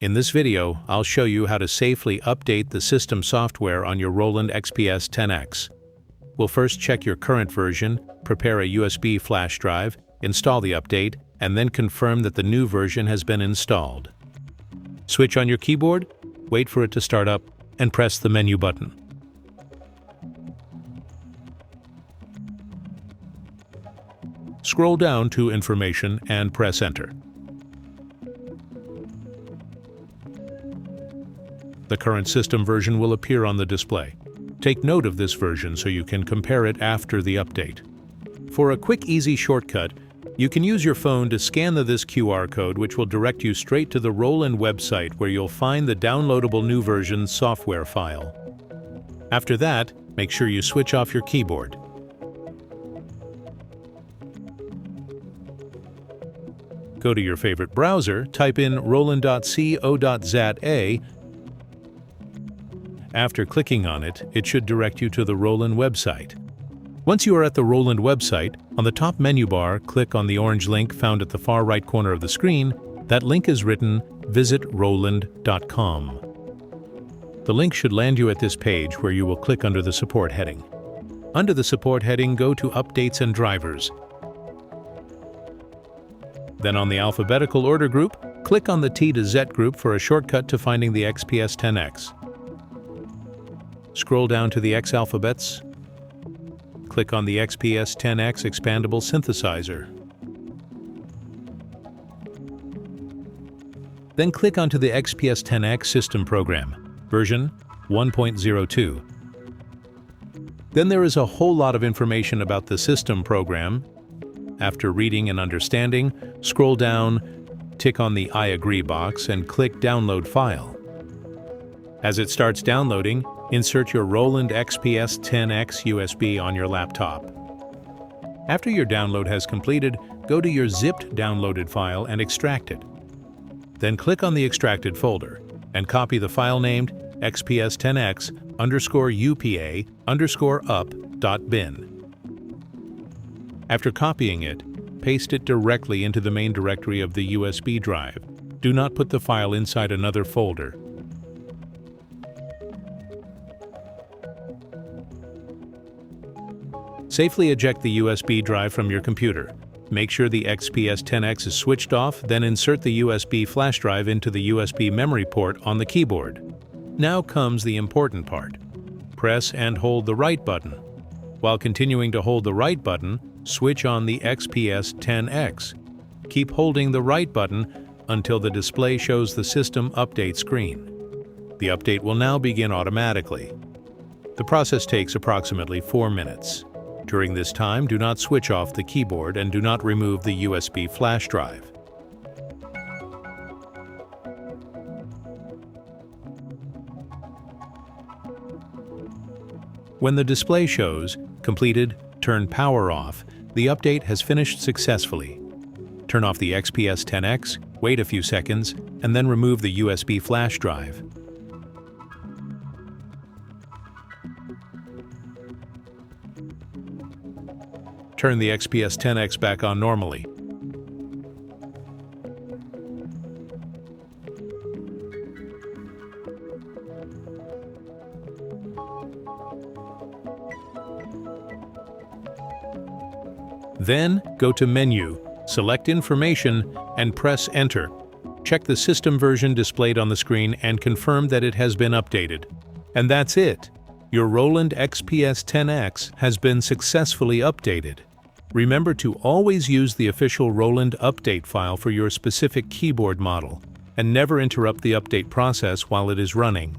In this video, I'll show you how to safely update the system software on your Roland XPS-10X. We'll first check your current version, prepare a USB flash drive, install the update, and then confirm that the new version has been installed. Switch on your keyboard, wait for it to start up, and press the menu button. Scroll down to Information and press Enter. The current system version will appear on the display. Take note of this version so you can compare it after the update. For a quick, easy shortcut, you can use your phone to scan this QR code, which will direct you straight to the Roland website where you'll find the downloadable new version software file. After that, make sure you switch off your keyboard. Go to your favorite browser, type in roland.co.za. After clicking on it, it should direct you to the Roland website. Once you are at the Roland website, on the top menu bar, click on the orange link found at the far right corner of the screen. That link is written visitroland.com. The link should land you at this page where you will click under the Support heading. Under the Support heading, go to Updates and Drivers. Then on the alphabetical order group, click on the T to Z group for a shortcut to finding the XPS-10X. Scroll down to the X alphabets. Click on the XPS-10X Expandable Synthesizer. Then click onto the XPS-10X System Program, version 1.02. Then there is a whole lot of information about the system program. After reading and understanding, scroll down, tick on the I agree box, and click Download File. As it starts downloading, insert your Roland XPS-10X USB on your laptop. After your download has completed, go to your zipped downloaded file and extract it. Then click on the extracted folder and copy the file named XPS-10X_UPA_up.bin. After copying it, paste it directly into the main directory of the USB drive. Do not put the file inside another folder. Safely eject the USB drive from your computer. Make sure the XPS-10X is switched off, then insert the USB flash drive into the USB memory port on the keyboard. Now comes the important part. Press and hold the right button. While continuing to hold the right button, switch on the XPS-10X. Keep holding the right button until the display shows the system update screen. The update will now begin automatically. The process takes approximately 4 minutes. During this time, do not switch off the keyboard and do not remove the USB flash drive. When the display shows completed, turn power off, the update has finished successfully. Turn off the XPS-10X, wait a few seconds, and then remove the USB flash drive. Turn the XPS-10X back on normally. Then go to Menu, select Information, and press Enter. Check the system version displayed on the screen and confirm that it has been updated. And that's it! Your Roland XPS-10X has been successfully updated. Remember to always use the official Roland update file for your specific keyboard model, and never interrupt the update process while it is running.